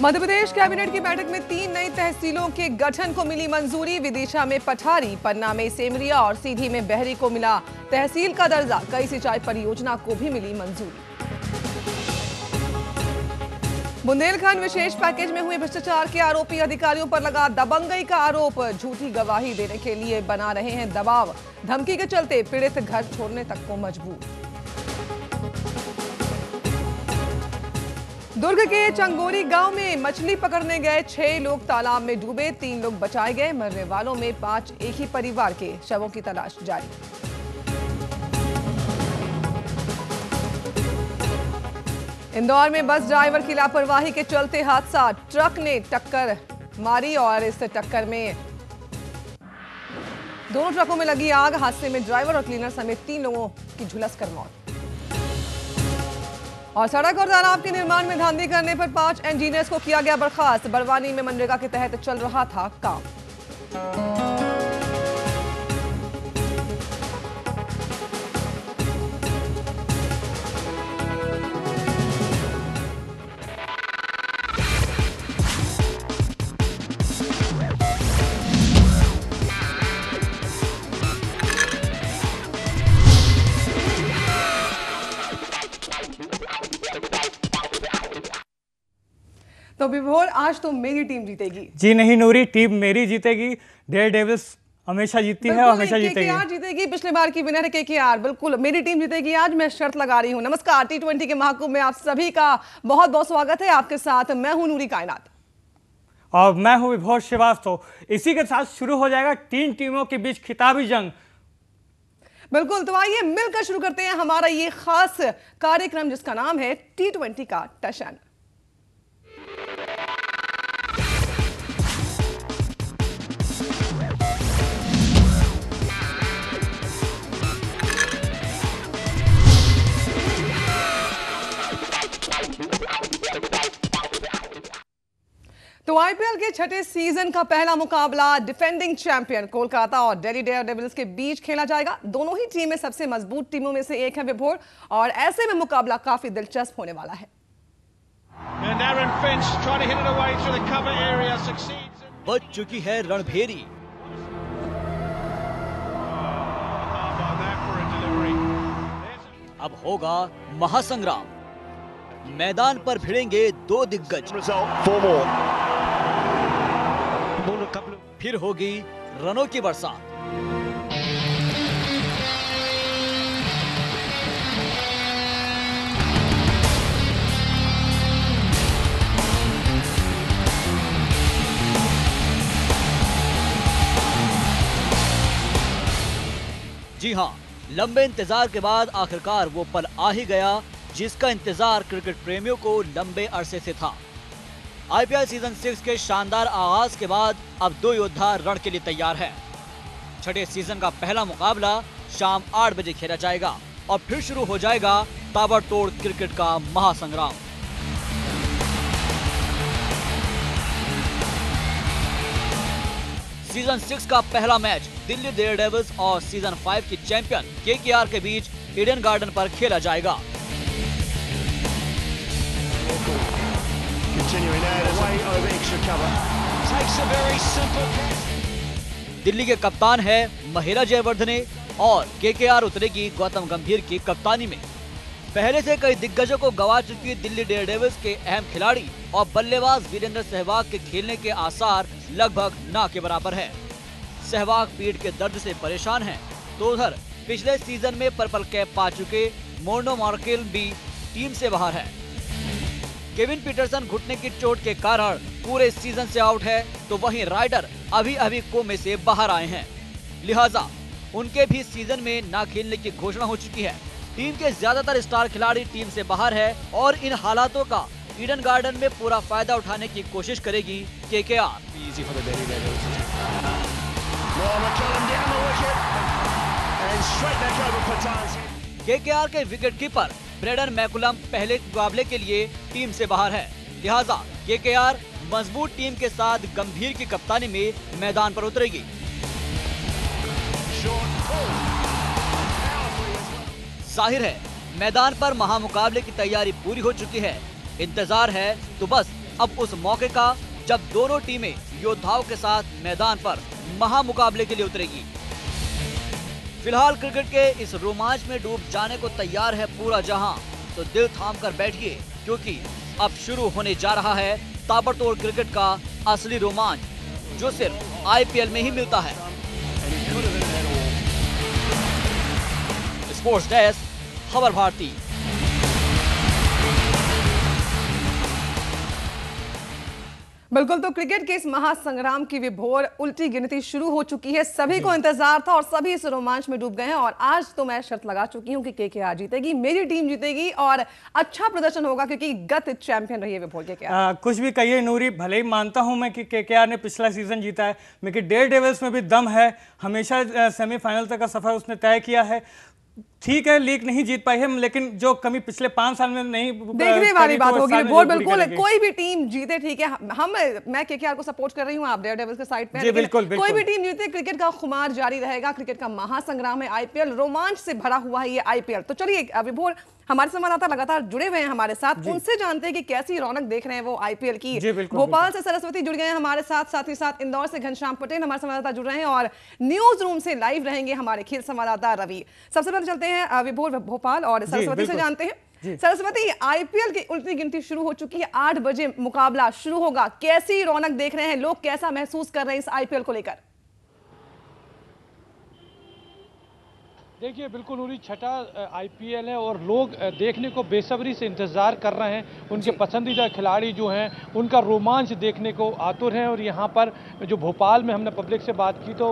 Madhya Pradesh cabinet की बैठक में 3 नई तहसीलों के गठन को मिली मंजूरी। विदिशा में पठारी, पन्ना में सेमरिया और सीधी में बहरी को मिला तहसील का दर्जा। कई सिंचाई परियोजना को भी मिली मंजूरी। बुंदेलखंड विशेष पैकेज में हुए भ्रष्टाचार के आरोपी अधिकारियों पर लगा दबंगई का आरोप। झूठी गवाही देने के लिए बना रहे हैं दबाव। धमकी के चलते पीड़ित घर छोड़ने तक को मजबूर। दुर्ग के चंगोरी गांव में मछली पकड़ने गए 6 लोग तालाब में डूबे। 3 लोग बचाए गए। मरने वालों में 5 एक ही परिवार के। शवों की तलाश जारी। इंदौर में बस ड्राइवर की लापरवाही के चलते हादसा। ट्रक ने टक्कर मारी और इस टक्कर में दोनों ट्रकों में लगी आग। हादसे में ड्राइवर और क्लीनर समेत 3 लोगों की झुलसकर मौत। और सड़क और तालाब के निर्माण में धांधली करने पर 5 इंजीनियर्स को किया गया बर्खास्त। बरवानी में मनरेगा के तहत चल रहा था काम। तो विभोर, आज तो मेरी टीम जीतेगी। जी नहीं नूरी, टीम मेरी जीतेगी। डेयर डेविल्स हमेशा जीतती है और हमेशा जीतेगी। केकेआर जीतेगी। पिछले बार की विनर है केकेआर। बिल्कुल मेरी टीम जीतेगी। आज मैं शर्त लगा रही हूँ। नमस्कार, T20 के महाकुंभ में आप सभी का बहुत बहुत स्वागत है। आपके साथ मैं हूँ नूरी कायनात और मैं हूँ विभोर श्रीवास्तव। इसी के साथ शुरू हो जाएगा 3 टीमों के बीच खिताबी जंग। बिल्कुल, तो आइए मिलकर शुरू करते हैं हमारा ये खास कार्यक्रम जिसका नाम है T20 का टशन। तो आईपीएल के छठे सीजन का पहला मुकाबला डिफेंडिंग चैंपियन कोलकाता और दिल्ली डेयरडेविल्स के बीच खेला जाएगा। दोनों ही टीमें सबसे मजबूत टीमों में से एक है विभोर, और ऐसे में मुकाबला काफी दिलचस्प होने वाला है। बच चुकी है रणभेरी। अब होगा महासंग्राम। मैदान पर भिड़ेंगे 2 दिग्गज। फिर होगी रनों की बरसात। जी हां, लंबे इंतजार के बाद आखिरकार वो पल आ ही गया जिसका इंतजार क्रिकेट प्रेमियों को लंबे अरसे से था। आईपीएल सीजन 6 के शानदार आगाज के बाद अब 2 योद्धा रण के लिए तैयार हैं। छठे सीजन का पहला मुकाबला शाम 8 बजे खेला जाएगा और फिर शुरू हो जाएगा ताबड़तोड़ क्रिकेट का महासंग्राम। सीजन 6 का पहला मैच दिल्ली डेयरडेविल्स और सीजन 5 की चैंपियन केकेआर के बीच ईडन गार्डन पर खेला जाएगा। दिल्ली के कप्तान है महिला जयवर्धने और केकेआर उतरेगी गौतम गंभीर की कप्तानी में। पहले से कई दिग्गजों को गवा चुकी दिल्ली डेयरडेविल्स के अहम खिलाड़ी और बल्लेबाज वीरेंद्र सहवाग के खेलने के आसार लगभग ना के बराबर है। सहवाग पीठ के दर्द से परेशान हैं, तो उधर पिछले सीजन में पर्पल कैप पा चुके मोर्नो मार्केल भी टीम से बाहर है। केविन पीटरसन घुटने की चोट के कारण पूरे सीजन से आउट है, तो वहीं राइडर अभी कोमे से बाहर आए हैं। लिहाजा उनके भी सीजन में ना खेलने की घोषणा हो चुकी है। टीम के ज्यादातर स्टार खिलाड़ी टीम से बाहर है और इन हालातों का ईडन गार्डन में पूरा फायदा उठाने की कोशिश करेगी केकेआर। केकेआर के विकेटकीपर ब्रेडन मैकुलम पहले मुकाबले के लिए टीम से बाहर है। लिहाजा केकेआर मजबूत टीम के साथ गंभीर की कप्तानी में मैदान पर उतरेगी। जाहिर है मैदान पर महामुकाबले की तैयारी पूरी हो चुकी है। इंतजार है तो बस अब उस मौके का जब दोनों टीमें योद्धाओं के साथ मैदान पर महामुकाबले के लिए उतरेगी। फिलहाल क्रिकेट के इस रोमांच में डूब जाने को तैयार है पूरा जहां, तो दिल थाम कर बैठिए, क्योंकि अब शुरू होने जा रहा है ताबड़तोड़ क्रिकेट का असली रोमांच, जो सिर्फ आईपीएल में ही मिलता है। स्पोर्ट्स डेस्क, खबर भारती। बिल्कुल, तो क्रिकेट के इस महासंग्राम की विभोर उल्टी गिनती शुरू हो चुकी है। सभी को इंतजार था और सभी इस रोमांच में डूब गए हैं। और आज तो मैं शर्त लगा चुकी हूं कि केकेआर जीतेगी, मेरी टीम जीतेगी और अच्छा प्रदर्शन होगा, क्योंकि गत चैंपियन रही है विभोर केकेआर। कुछ भी कहिए नूरी, भले ही मानता हूं मैं कि केकेआर ने पिछला सीजन जीता है, लेकिन डेयर डेविल्स में भी दम है। हमेशा सेमीफाइनल तक का सफर उसने तय किया है। ठीक है, लीग नहीं जीत पाई है, लेकिन जो कमी पिछले 5 साल में नहीं देखने वाली बात होगी। बहुत बिल्कुल, कोई भी टीम जीते, ठीक है, मैं केकेआर को सपोर्ट कर रही हूं, आप डेयर डेविल्स के साइड पे हैं, बिल्कुल, कोई भी टीम जीते, क्रिकेट का खुमार जारी रहेगा। क्रिकेट का महासंग्राम है आईपीएल, रोमांच से भरा हुआ है ये आईपीएल। तो चलिए, विभोर हमारे संवाददाता लगातार जुड़े हुए हैं हमारे साथ, उनसे जानते हैं कि कैसी रौनक देख रहे हैं वो आईपीएल की। भोपाल से सरस्वती जुड़ गए हैं हमारे साथ, साथ ही साथ इंदौर से घनश्याम पटेल हमारे संवाददाता जुड़ रहे हैं और न्यूज रूम से लाइव रहेंगे हमारे खेल संवाददाता रवि। सबसे पहले चलते हैं विभोर भोपाल और सरस्वती से जानते हैं। सरस्वती, आईपीएल की उल्टी गिनती शुरू हो चुकी है, 8 बजे मुकाबला शुरू होगा, कैसी रौनक देख रहे हैं लोग, कैसा महसूस कर रहे हैं इस आईपीएल को लेकर? देखिए, बिल्कुल नूरी, छठा आईपीएल है और लोग देखने को बेसब्री से इंतज़ार कर रहे हैं। उनके पसंदीदा खिलाड़ी जो हैं उनका रोमांच देखने को आतुर हैं। और यहाँ पर जो भोपाल में हमने पब्लिक से बात की तो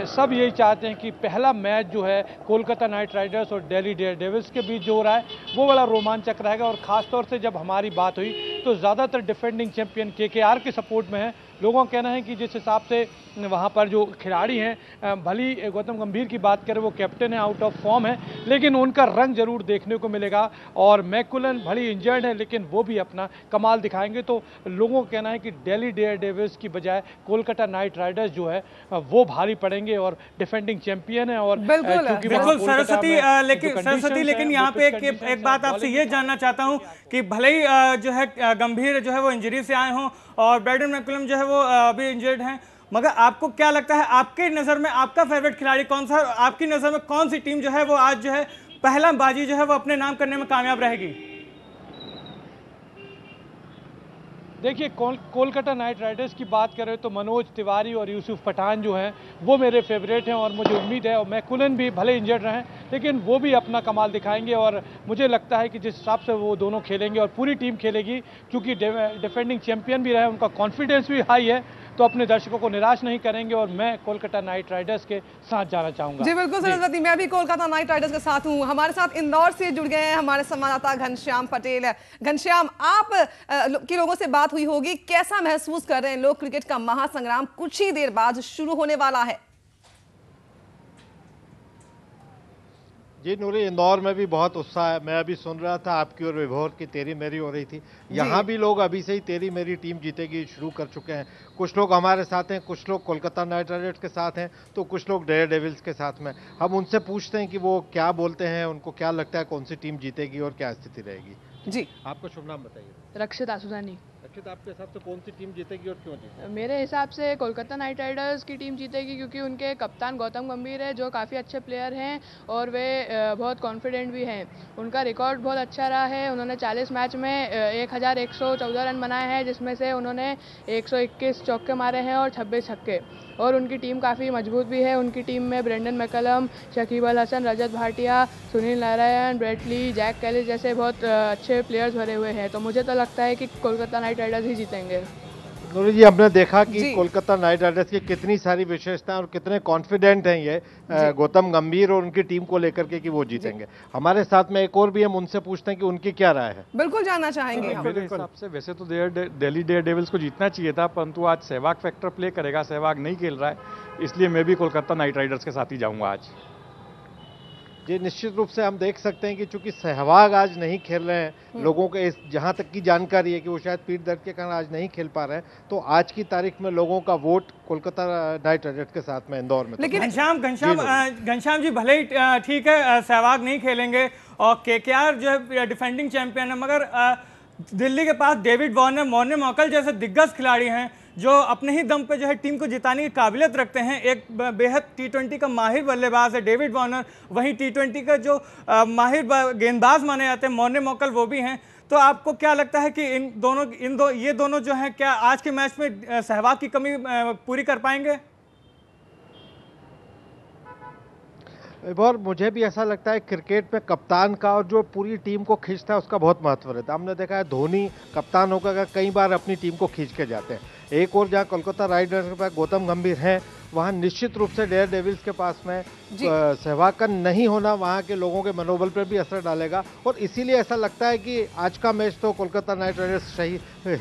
सब यही चाहते हैं कि पहला मैच जो है कोलकाता नाइट राइडर्स और दिल्ली डेयर डेविल्स के बीच जो हो रहा है वो बड़ा रोमांचक रहेगा। और ख़ासतौर से जब हमारी बात हुई तो ज़्यादातर डिफेंडिंग चैंपियन केकेआर के सपोर्ट में है। लोगों का कहना है कि जिस हिसाब से वहाँ पर जो खिलाड़ी हैं, भली गौतम गंभीर की बात करें वो कैप्टन है, आउट ऑफ फॉर्म है, लेकिन उनका रंग जरूर देखने को मिलेगा। और मैकुलन भली इंजर्ड है लेकिन वो भी अपना कमाल दिखाएंगे। तो लोगों का कहना है कि दिल्ली डेयर डेविल्स की बजाय कोलकाता नाइट राइडर्स जो है वो भारी पड़ेंगे और डिफेंडिंग चैंपियन है। और बिल्कुल सरस्वती, लेकिन यहाँ पे एक बात आपसे ये जानना चाहता हूँ कि भले ही जो है गंभीर जो है वो इंजरी से आए हों और ब्रैडन मैकुलम जो है वो अभी इंजर्ड हैं, मगर आपको क्या लगता है, आपके नज़र में आपका फेवरेट खिलाड़ी कौन सा, आपकी नज़र में कौन सी टीम जो है वो आज जो है पहला बाजी जो है वो अपने नाम करने में कामयाब रहेगी? देखिए, कोलकाता नाइट राइडर्स की बात करें तो मनोज तिवारी और यूसुफ पठान जो हैं वो मेरे फेवरेट हैं। और मुझे उम्मीद है, और मैकुलन भी भले इंजर्ड रहे लेकिन वो भी अपना कमाल दिखाएंगे। और मुझे लगता है कि जिस हिसाब से वो दोनों खेलेंगे और पूरी टीम खेलेगी, क्योंकि डिफेंडिंग चैंपियन भी रहे, उनका कॉन्फिडेंस भी हाई है, तो अपने दर्शकों को निराश नहीं करेंगे। और मैं कोलकाता नाइट राइडर्स के साथ जाना चाहूंगा। जी बिल्कुल सरस्वती, मैं भी कोलकाता नाइट राइडर्स के साथ हूं। हमारे साथ इंदौर से जुड़ गए हैं हमारे संवाददाता घनश्याम पटेल। घनश्याम, आप की लोगों से बात हुई होगी, कैसा महसूस कर रहे हैं लोग? क्रिकेट का महासंग्राम कुछ ही देर बाद शुरू होने वाला है। जी नूरी, इंदौर में भी बहुत उत्साह है। मैं अभी सुन रहा था आपकी और विभोर की तेरी मेरी हो रही थी। यहाँ भी लोग अभी से ही तेरी मेरी टीम जीतेगी शुरू कर चुके हैं। कुछ लोग हमारे साथ हैं, कुछ लोग कोलकाता नाइट राइडर्स के साथ हैं, तो कुछ लोग डेयर डेविल्स के साथ में। हम उनसे पूछते हैं कि वो क्या बोलते हैं, उनको क्या लगता है कौन सी टीम जीतेगी और क्या स्थिति रहेगी। जी, आपका शुभ नाम बताइए। रक्षित आसुदानी। रक्षित, आपके हिसाब से कौन सी टीम जीतेगी और क्यों जीतेगी? मेरे हिसाब से कोलकाता नाइट राइडर्स की टीम जीतेगी, क्योंकि उनके कप्तान गौतम गंभीर है जो काफ़ी अच्छे प्लेयर हैं और वे बहुत कॉन्फिडेंट भी हैं। उनका रिकॉर्ड बहुत अच्छा रहा है। उन्होंने 40 मैच में 1114 रन बनाए हैं, जिसमें से उन्होंने 121 चौके मारे हैं और 26 छक्के। और उनकी टीम काफ़ी मजबूत भी है। उनकी टीम में Brendon McCullum, Shakib Al Hasan, Rajat Bhatia, Sunil Narine, Brett Lee, Jacques Kallis जैसे बहुत अच्छे प्लेयर्स भरे हुए हैं। तो मुझे तो लगता है कि कोलकाता नाइट राइडर्स ही जीतेंगे। नूरी जी, हमने देखा कि कोलकाता नाइट राइडर्स की कितनी सारी विशेषताएं और कितने कॉन्फिडेंट हैं ये गौतम गंभीर और उनकी टीम को लेकर के कि वो जीतेंगे। हमारे साथ में एक और भी, हम उनसे पूछते हैं कि उनकी क्या राय है। बिल्कुल जानना चाहेंगे हम। मेरे हिसाब से वैसे तो दिल्ली डेयर डेविल्स को जीतना चाहिए था, परंतु आज सहवाग फैक्टर प्ले करेगा। सहवाग नहीं खेल रहा है, इसलिए मैं भी कोलकाता नाइट राइडर्स के साथ ही जाऊंगा आज। जी, निश्चित रूप से हम देख सकते हैं कि चूंकि सहवाग आज नहीं खेल रहे हैं, लोगों के इस जहां तक की जानकारी है कि वो शायद पीठ दर्द के कारण आज नहीं खेल पा रहे हैं, तो आज की तारीख में लोगों का वोट कोलकाता नाइट राइडर्स के साथ में इंदौर में। लेकिन घनश्याम जी, भले ही ठीक है सहवाग नहीं खेलेंगे और केकेआर जो है डिफेंडिंग चैंपियन है, मगर दिल्ली के पास डेविड वार्नर, मॉर्ने मॉकल जैसे दिग्गज खिलाड़ी हैं जो अपने ही दम पे जो है टीम को जिताने की काबिलियत रखते हैं। एक बेहद टी20 का माहिर बल्लेबाज है डेविड वार्नर, वहीं टी20 का जो माहिर गेंदबाज माने जाते हैं मॉर्ने मॉकल वो भी हैं। तो आपको क्या लगता है कि ये दोनों जो हैं क्या आज के मैच में सहवाग की कमी पूरी कर पाएंगे? और मुझे भी ऐसा लगता है क्रिकेट में कप्तान का और जो पूरी टीम को खींचता है उसका बहुत महत्व रहता है। हमने देखा है धोनी कप्तान होकर कई बार अपनी टीम को खींच के जाते हैं। एक और जहाँ कोलकाता राइडर्स के पास गौतम गंभीर हैं, वहाँ निश्चित रूप से डेयर डेविल्स के पास में सहवाग का नहीं होना वहाँ के लोगों के मनोबल पर भी असर डालेगा और इसीलिए ऐसा लगता है कि आज का मैच तो कोलकाता नाइट राइडर्स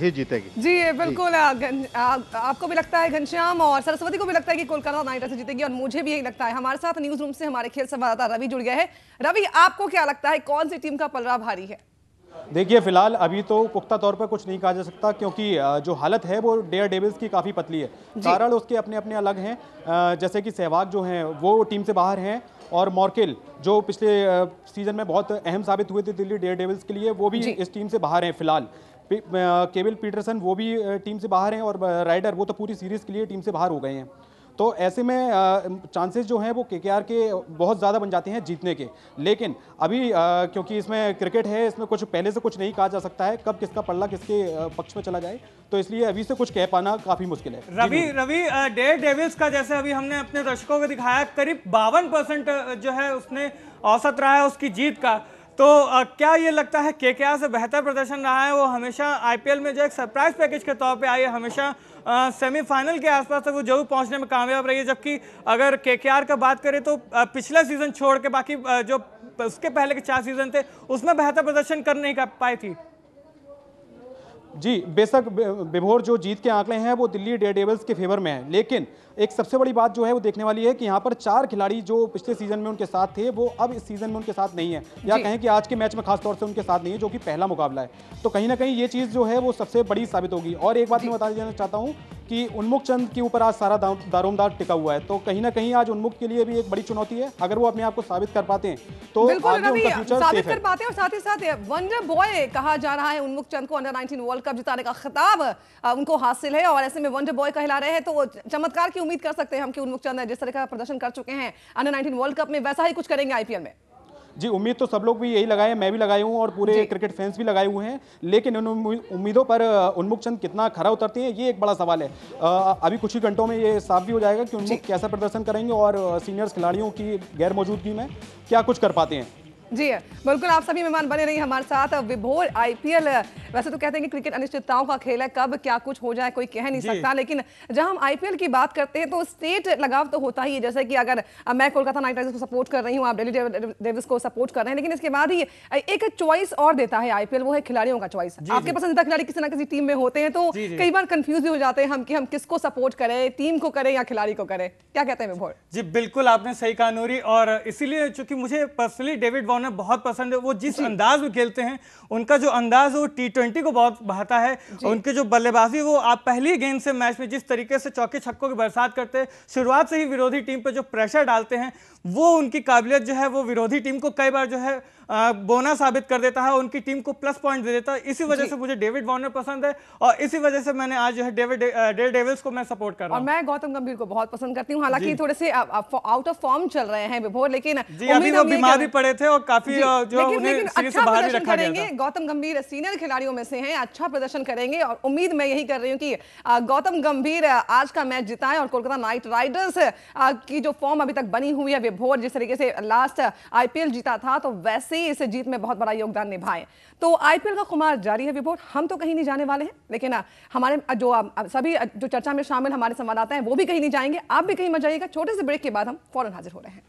ही जीतेगी। जी बिल्कुल, आपको भी लगता है घनश्याम और सरस्वती को भी लगता है कि कोलकाता नाइट राइडर्स जीतेगी और मुझे भी यही लगता है। हमारे साथ न्यूज रूम से हमारे खेल संवाददाता रवि जुड़ गया है। रवि, आपको क्या लगता है कौन सी टीम का पलड़ा भारी है? देखिए, फिलहाल अभी तो पुख्ता तौर पर कुछ नहीं कहा जा सकता क्योंकि जो हालत है वो डेयर डेविल्स की काफ़ी पतली है। कारण उसके अपने अपने अलग हैं, जैसे कि सहवाग जो हैं वो टीम से बाहर हैं और मॉर्केल जो पिछले सीजन में बहुत अहम साबित हुए थे दिल्ली डेयर डेविल्स के लिए, वो भी इस टीम से बाहर हैं फिलहाल। केविल पीटरसन वो भी टीम से बाहर हैं और राइडर वो तो पूरी सीरीज़ के लिए टीम से बाहर हो गए हैं। तो ऐसे में चांसेस जो हैं वो केकेआर के बहुत ज़्यादा बन जाते हैं जीतने के। लेकिन अभी क्योंकि इसमें क्रिकेट है, इसमें कुछ पहले से कुछ नहीं कहा जा सकता है कब किसका पल्ला किसके पक्ष में चला जाए, तो इसलिए अभी से कुछ कह पाना काफ़ी मुश्किल है। रवि डेयर डेविल्स का जैसे अभी हमने अपने दर्शकों को दिखाया करीब 52% जो है उसने औसत रहा है उसकी जीत का। तो क्या ये लगता है केकेआर से बेहतर प्रदर्शन रहा है? वो हमेशा आईपीएल में जो एक सरप्राइज पैकेज के तौर पे आई है, हमेशा सेमीफाइनल के आसपास तक वो जरूर पहुंचने में कामयाब रही है। जबकि अगर केकेआर का बात करें तो पिछला सीजन छोड़ के बाकी जो उसके पहले के 4 सीजन थे उसमें बेहतर प्रदर्शन कर नहीं पाई थी। जी बेशक विभोर जो जीत के आंकड़े हैं वो दिल्ली डेयर डेविल्स के फेवर में है, लेकिन एक सबसे बड़ी बात जो है वो देखने वाली है कि यहाँ पर 4 खिलाड़ी जो पिछले सीजन में उनके साथ थे वो अब इस सीजन में उनके साथ नहीं है, या कहें कि आज के मैच में खास तौर से उनके साथ नहीं है, जो कि पहला मुकाबला है। तो कहीं ना कहीं ये चीज़ जो है वो सबसे बड़ी साबित होगी। और एक बात मैं बता देना चाहता हूँ कि उन्मुक्त चंद के ऊपर आज सारा दारोमदार टिका हुआ है, तो कहीं ना कहीं आज उन्मुक्त के लिए भी एक बड़ी चुनौती है। अगर वो अपने आप को साबित कर पाते हैं तो आगे उनका फ्यूचर साबित कर पाते हैं। और साथ ही साथ वंडर बॉय कहा जा रहा है, उन्मुक्त चंद को अंडर 19 वर्ल्ड कप जिताने का खिताब उनको हासिल है और ऐसे में वंडर बॉय कहला रहे हैं, तो चमत्कार की उम्मीद कर सकते हैं हम कि उन्मुक्त चंद जिस तरह का प्रदर्शन कर चुके हैं अंडर 19 वर्ल्ड कप में वैसा ही कुछ करेंगे आईपीएल में। जी उम्मीद तो सब लोग भी यही लगाए, मैं भी लगाई हूँ और पूरे क्रिकेट फैंस भी लगाए हुए हैं, लेकिन उन उम्मीदों पर उन्मुक्त चंद कितना खरा उतरते हैं ये एक बड़ा सवाल है। अभी कुछ ही घंटों में ये साफ भी हो जाएगा कि उन्मुक्त कैसा प्रदर्शन करेंगे और सीनियर्स खिलाड़ियों की गैर मौजूदगी में क्या कुछ कर पाते हैं। जी बिल्कुल, आप सभी मेहमान बने रहिए हमारे साथ। विभोर, आईपीएल वैसे तो कहते हैं कि क्रिकेट अनिश्चितताओं का खेल है, कब क्या कुछ हो जाए कोई कह नहीं सकता, लेकिन जहां हम आईपीएल की बात करते हैं तो स्टेट लगाव तो होता ही है। जैसे कि अगर मैं कोलकाता नाइट राइडर्स को सपोर्ट कर रही हूँ, आप दिल्ली डेविल्स को सपोर्ट कर रहे हैं, लेकिन इसके बाद ही एक चॉइस और देता है आईपीएल, वो है खिलाड़ियों का चॉइस। आपके पसंदीदा खिलाड़ी किसी ना किसी टीम में होते हैं तो कई बार कंफ्यूज भी हो जाते हैं हम कि हम किसको सपोर्ट करें, टीम को करें या खिलाड़ी को करें। क्या कहते हैं विभोर? जी बिल्कुल, आपने सही कहा नूरी, और इसीलिए चूंकि मुझे पर्सनली डेविड वार्नर बहुत पसंद है। वो जिस अंदाज में खेलते हैं, उनका जो अंदाज वो टी20 को बहुत बहाता है। उनके जो बल्लेबाजी, वो आप पहली गेंद से मैच में जिस तरीके से चौके छक्कों की बरसात करते हैं, शुरुआत से ही विरोधी टीम पर जो प्रेशर डालते हैं, वो उनकी काबिलियत जो है वो विरोधी टीम को कई बार जो है बोना साबित कर देता है, उनकी टीम को प्लस पॉइंट दे देता है। इसी वजह से मुझे डेविड वार्नर पसंद है और इसी वजह से मैंने आज जो है डेयर डेविल्स को मैं सपोर्ट कर रहा हूं। और मैं गौतम गंभीर को बहुत पसंद करती हूं, हालांकि थोड़े से आउट ऑफ फॉर्म चल रहे हैं विभोर, लेकिन अभी वो बीमार भी पड़े थे और काफी जो उन्हें सीरीज से बाहर भी रखा गया था। गौतम गंभीर सीनियर खिलाड़ियों में से हैं, अच्छा प्रदर्शन करेंगे और उम्मीद मैं यही कर रही हूँ कि गौतम गंभीर आज का मैच जिताएं और कोलकाता नाइट राइडर्स की जो फॉर्म अभी तक बनी हुई है विभोर, जिस तरीके से लास्ट आईपीएल जीता था तो वैसे ही इस जीत में बहुत बड़ा योगदान निभाएं। तो आईपीएल का खुमार जारी है विभोर, हम तो कहीं नहीं जाने वाले हैं, लेकिन हमारे जो सभी जो चर्चा में शामिल हमारे संवाददाता हैं वो भी कहीं नहीं जाएंगे, आप भी कहीं मत जाइएगा। छोटे से ब्रेक के बाद हम फौरन हाजिर हो रहे हैं।